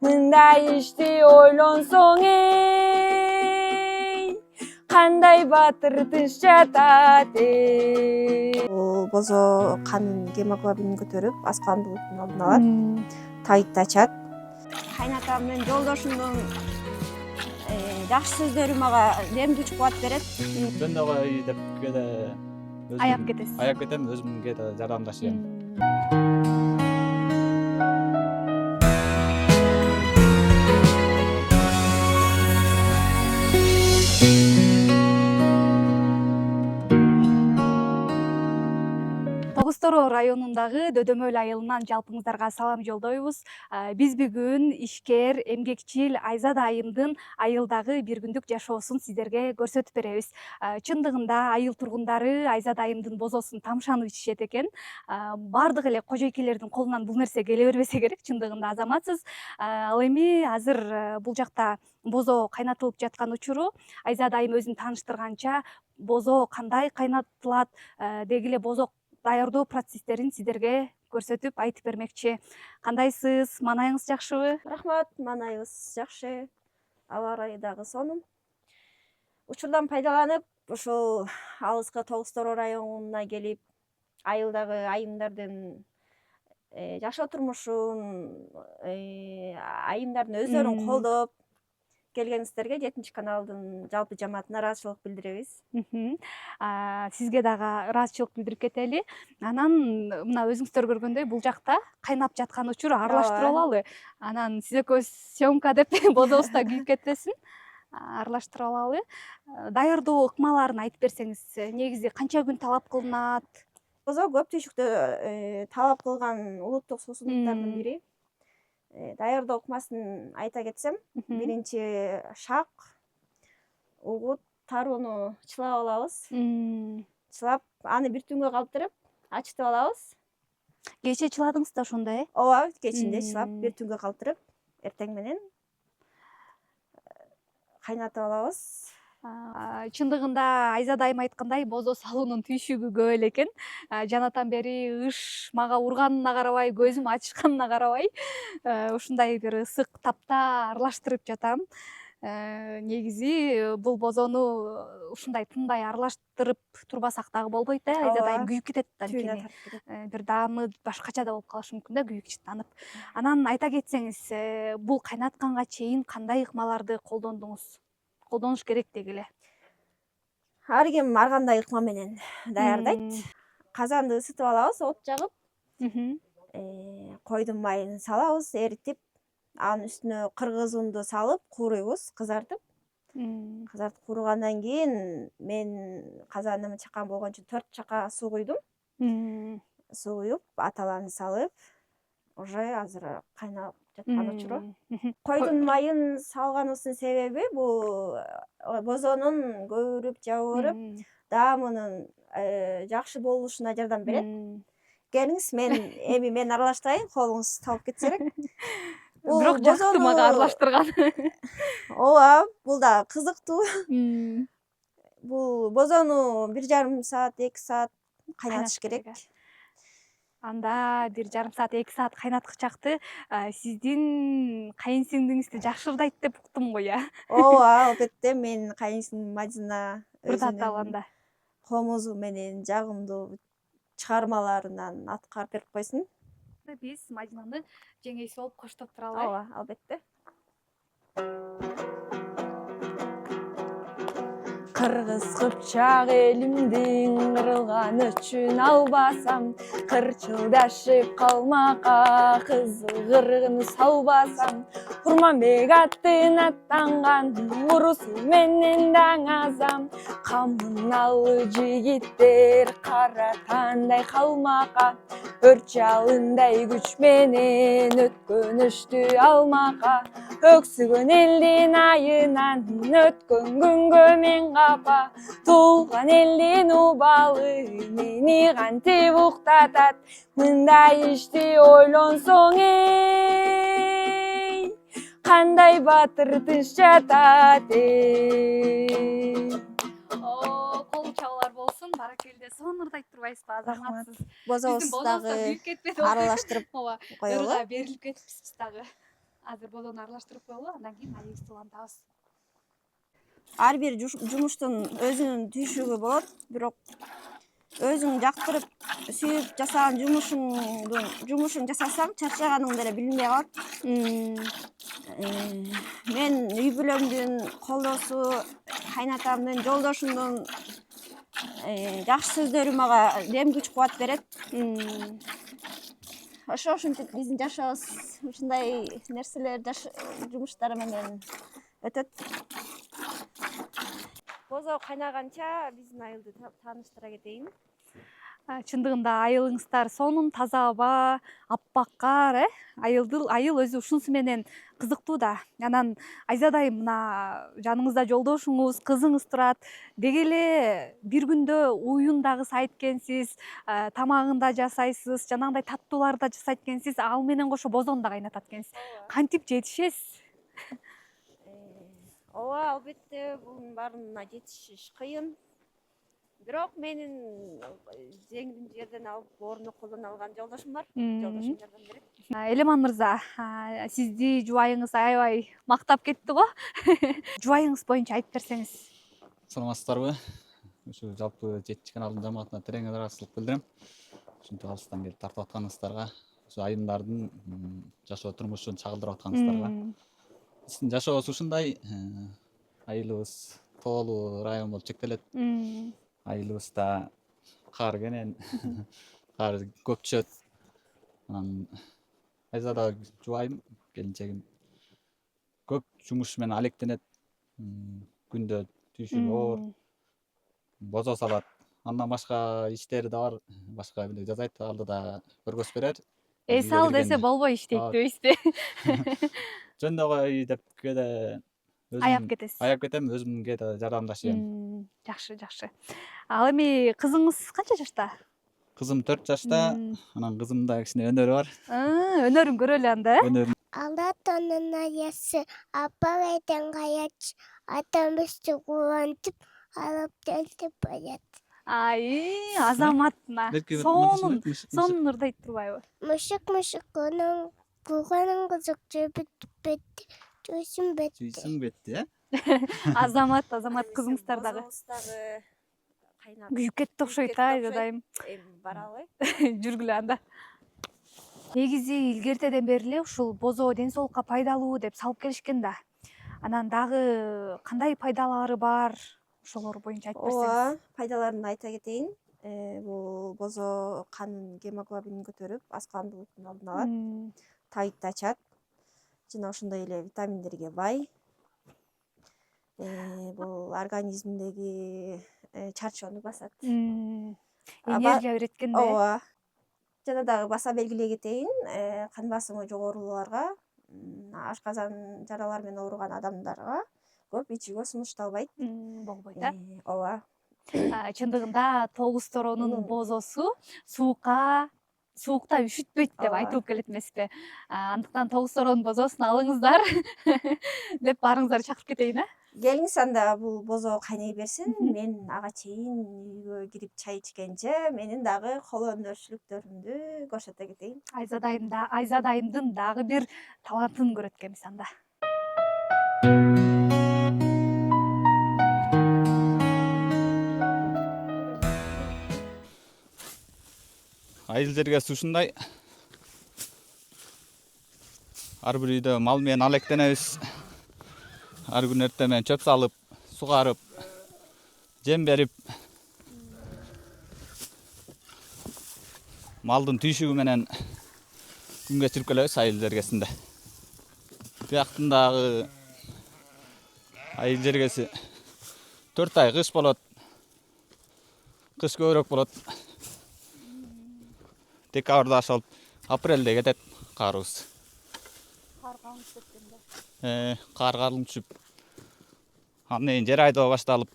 мындай ишти ойлонсоң эй, кандай батыр тынч жатат эй. Бозо канын гемоглобинин көтөрүп, аскан булуттун алдын алат, тайытты ачат. Кайнатам менен жолдошумдун жакшы сөздөрү мага демди күч кубат берет. Мен дагы деп кээде Аяп кетесиз. аяп кетем, өзүм кээде жардамдашам. Тогуз-Тороо районундагы Дөдөмөл айылынан жалпыңыздарга салам жолдойбуз. Биз бүгүн ишкер, эмгекчил Айзат айымдын айылдагы бир күндүк жашоосун сиздерге көрсөтүп беребиз. Чындыгында айыл тургундары Айзат айымдын бозосун тамшанып ичишет экен. Бардык эле кожойкелердин колунан бул нерсе келе бербесе керек, чындыгында азаматсыз. Ал эми азыр бул жакта бозо кайнатылып жаткан учуру Айзат айым өзүн тааныштырганча бозо кандай кайнатылат, деги эле бозо даярдоо процесстерин сиздерге көрсөтүп айтып бермекчи. Кандайсыз? Маанайыңыз жакшыбы? Рахмат, маанайыбыз жакшы. Аба ырайы дагы сонун. Учурдан пайдаланып, ушул алыскы Тогуз-Тороо районуна келип, айылдагы айымдардын жашоо турмушун, айымдардын өздөрүн колдоп келгениңиздерге 7 каналдын жалпы жамаатына ыраазычылык билдиребиз. Сизге дагы ыраазычылык билдирип кетели. Анан мына өзүңүздөр көргөндөй бул жакта кайнап жаткан учур аралаштырып алалы. Анан сиз экөөбүз съемка деп бозобуз да күйүп кетпесин. Аралаштырып алалы. Даярдоо ыкмаларын айтып берсеңиз, негизи канча күн талап кылынат? Бозо көп түйшүктө талап кылган улуттук суусундуктардын бири. Даярдоо ыкмасын айта кетсем, биринчи шак, угут, тарууну чылап алабыз. Чылап, аны бир түнгө калтырып, ачытып алабыз. Кечээ чыладыңыз да ошондо, э? Ооба, кечинде чылап, бир түнгө калтырып, эртең менен кайнатып алабыз. Чындыгында Айзат айым айткандай, бозо салуунун түйшүгү көп эле экен. Жанатан бери ыш мага урганына карабай, көзүм ачышканына карабай, ушундай бир ысык тапта аралаштырып жатам. Негизи бул бозону ушундай тынбай аралаштырып турбасак дагы болбойт да, Айзат айым күйүп кетет анткени. Бир даамы башкача да болуп калышы мүмкүн да, күйүкчүнүп. Анан айта кетсеңиз, бул кайнатканга чейин кандай ыкмаларды колдонуш керек деги эле? Ар ким ар кандай ыкма менен даярдайт. Казанды ысытып алабыз, от жагып, койдун майын салабыз, эритип, анын үстүнө кыргыз унду салып, кууруйбуз, кызартып. Кызартып кууругандан кийин мен казанымы чакан болгон үчүн 4 чака суу куйдум. Суу куюп, аталаны салып, уже азыр кайнап жаткан учуру. Койдун майын салганыбыздын себеби бул бозонун көбүрүп, жабырып, даамынын жакшы болушуна жардам берет. Келиңиз, мен аралаштырайын, колуңуз талып кетсе керек. Бирок жакты мага аралаштырган. Ооба, бул да кызыктуу. Бул бозону 1,5 саат, 2 саат кайнатыш керек. Анда 1,5 саат, 2 саат кайнаткычакты сиздин кайынсиңдиңизди жакшырдайт деп уктум го, я? Ооба, албетте, мен кайынсиңдим Мадина Аталанда комузу менен жагымдуу чыгармаларынан аткарып берип койсун. Биз Мадинаны жеңейси болуп коштоп туралы. Ооба, албетте. Кыргыз кыпчак элимдин кырылганы үчүн албасам, кырчылдашып калмакка кызыл кыргын салбасам, Курманбек аттын аттанган урусу менен даңазам, камыналы жигиттер кара тандай калмакка, өрт жалындай күч менен өткөнүштү алмакка, өксүгөн элдин айынан өткөн күнгө мен капа, туулган элдин убалы мени кантип уктатат, мындай ишти ойлонсоң эй, кандай батыр тынч жатат эй. Кол чабуулар болсун, баракелде. Сонурдайт турбайсызбы, азаматсыз? Бозобуз дагы аралаштырып коелу. Ырга берилип кетипсиз дагы. азыр бозону аралаштырып коелу, андан кийин айыл сулантабыз. Ар бир жумуштун өзүнүн түйшүгү болот, бирок өзүң жактырып сүйүп жасаган жумушуң жасасаң чарчаганың деле билинбей калат. Мен үй бүлөмдүн колдоосу, кайнатамдын, жолдошумдун жакшы сөздөрү мага дем күч кубат берет. Ошентип биздин жашообуз ушундай нерселер жумуштар менен өтөт. Бозо кайнаганча биздин айылды тааныштыра кетейин. Чындыгында айылыңыздар сонун, таза аба, аппак кар, айыл өзү ушунусу менен кызыктуу да. Анан Айзадайым мына жаныңызда жолдошуңуз, кызыңыз турат. Деги эле бир күндө уюн дагы сайт экенсиз, тамагын да жасайсыз, жанагындай таттууларды да жасайт экенсиз, ал менен кошо бозону да кайнатат экенсиз. Кантип жетишесиз? Ооба, албетте бунун баарына жетишиш кыйын. Бирок менин жеңилин жерден алып, орну колдон алган жолдошум бар. Жолдошум жардам берет. Элеман мырза, сизди жубайыңыз аябай мактап кетти го. Жубайыңыз боюнча айтып берсеңиз. Саламатсыздарбы? Ушу жалпы жети каналдын жамаатына терең ыраазычылык билдирем. Ушинтип алыстан келип тартып атканыңыздарга, ушу айымдардын жашоо турмушун чагылдырып атканыңыздарга. Биздин жашообуз ушундай, айылыбыз тоолуу район болуп чектелет. Айылыбызда кар кенен, кар көп түшөт. Анан Айзада жубайым, келинчегим көп жумуш менен алектенет. Күндө түйшүгү оор, бозо салат. Андан башка иштери да бар, башка бир жасайт, алдыда көргөз берер. Эс ал десе болбой иштейт дейбизби? Жөндөй деп кээде Аяп кетесиз. Аяп кетем, өзүмгө да жардамдашам. Жакшы. Ал эми кызыңыз канча жашта? Кызым 4 жашта, анан кызымда кичине өнөрү бар. Өнөрүн көрөлү анда. Алда тонун аясы апа бетен каяч атамызды кубантып алып келтип барат. Азаматына сонун ырдайт турбайбы? Мышык кунун куганын кызык жебит түйсүн бетти. Азамат кызыңыздар дагы Кайнап күйүп кетти окшойт, Айзадайым. Баралы. Жүргүлө анда. Негизи илгертеден бери эле ушул бозо ден соолукка пайдалуу деп салып келишкен да. Анан дагы кандай пайдалары бар? Ошолор боюнча айтып берсеңиз. Ооба, пайдаларын айта кетейин. Бул бозо канын гемоглобинин көтөрүп, аскандуулуктун алдын алат, тайытты ачат. Жана ошондой эле витаминдерге бай. Бул организмдеги чарчоону басат. Энергия берет экен да. Ооба. Жана дагы баса белгилей кетейин, кан басымы жогорулууларга, ашказан жаралар менен ооруган адамдарга көп ичүүгө сунушталбайт. Болбойт, а? Ооба. Чындыгында тогусторонун бозосу суукта үшүтпөйт деп айтылып келет эмеспи? Андыктан тогусторонун бозосун алыңыздар деп баарыңыздарды чакырып кетейин, а? Келиңиз анда бул бозо кайнай берсин, мен ага чейин үйгө кирип чай ичкенче менин дагы кол өнөрчүлүктөрүмдү көрсөтө кетейин. Айзадайымдын дагы бир талантын көрөт экенбиз анда. Айыл жергеси ушундай. Ар бир үйдө мал менен алектенебиз. Ар күн эртең менен чөп салып, сугарып, жем берип, малдын түйшүгү менен күн кечирип келебиз айыл жергесинде. Бияктын дагы айыл жергеси 4 ай кыш болот. Кыш көбүрөөк болот. Декабрда ашалып, апрелде кетет карыбыз. Кар калың түшөткөндө. Кар калың түшүп, андан кийин жер айдоо башталып,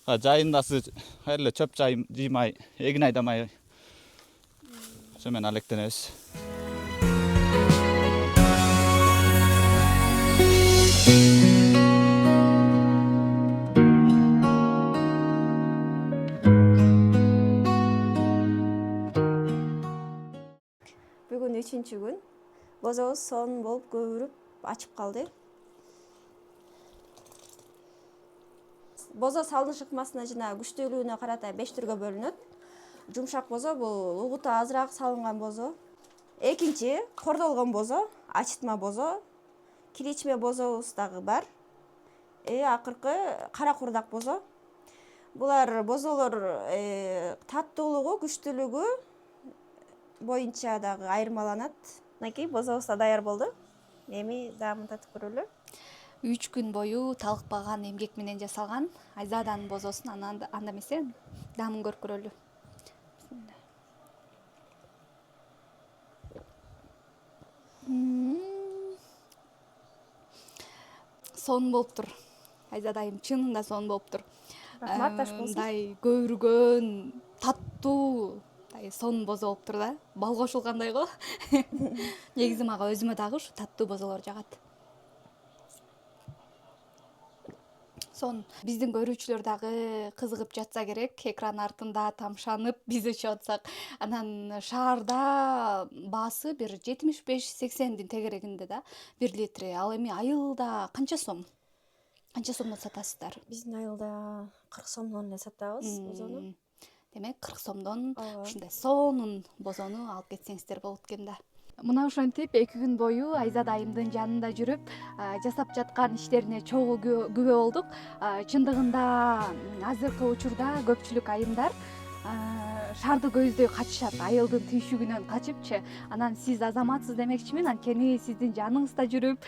жайындасы эле чөп жыймай, эгин айдамай ошо менен алектенебиз. Бүгүн 3-күн. бозобуз сонун болуп көбүрүп ачып калды. Бозо салыныш ыкмасына жана күчтүүлүгүнө карата 5 түргө бөлүнөт. Жумшак бозо бул угуту азыраак салынган бозо. Экинчи кордолгон бозо, ачытма бозо, киричме бозобуз дагы бар. Акыркы кара курдак бозо. Булар бозолор таттуулугу, күчтүүлүгү боюнча дагы айырмаланат. Мынакей бозобуз да даяр болду. Эми даамын татып көрөлү. 3 күн бою талыкпаган эмгек менен жасалган Айзаданын бозосун анда эмесе даамын көрүп көрөлү. Сонун болуптур. Айзада айым чынында сонун болуптур. Рахмат, таш болсун. Мындай көбүргөн, таттуу, сонун бозо болуптур да. Бал кошулгандай го. Негизи мага өзүмө дагы ушу таттуу бозолор жагат. Биздин көрүүчүлөр дагы кызыгып жатса керек, экран артында тамшанып биз өчүп атсак. Анан шаарда баасы бир 75-80дин тегерегинде да 1 литри. Ал эми айылда канча сом? Канча сомдон сатасыздар? Биздин айылда 40 сомдон эле сатабыз бозону. Демек 40 сомдон ушундай сонун бозону алып кетсеңиздер болот экен да. Мына ошентип 2 күн бою Айзада айымдын жанында жүрүп, жасап жаткан иштерине чогуу күбө болдук. Чындыгында азыркы учурда көпчүлүк айымдар шаарды көздөй качышат, айылдын түйшүгүнөн качыпчы. Анан сиз азаматсыз демекчимин, анткени сиздин жаныңызда жүрүп,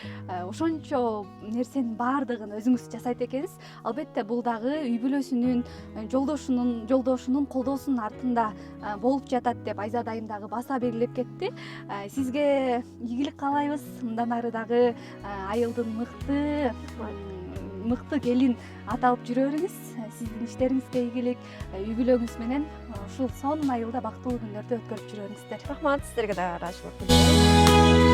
ошончо нерсенин баардыгын өзүңүз жасайт экенсиз. Албетте бул дагы үй бүлөсүнүн, жолдошунун колдоосунун артында болуп жатат деп Айзада айым дагы баса белгилеп кетти. Сизге ийгилик каалайбыз. Мындан ары дагы айылдын мыкты келин аталып жүрө бериңиз. Сиздин иштериңизге ийгилик, үй бүлөңүз менен ушул сонун айылда бактылуу күндөрдү өткөрүп жүрө бериңиздер. Рахмат, сиздерге да ыраазычылык билдирем.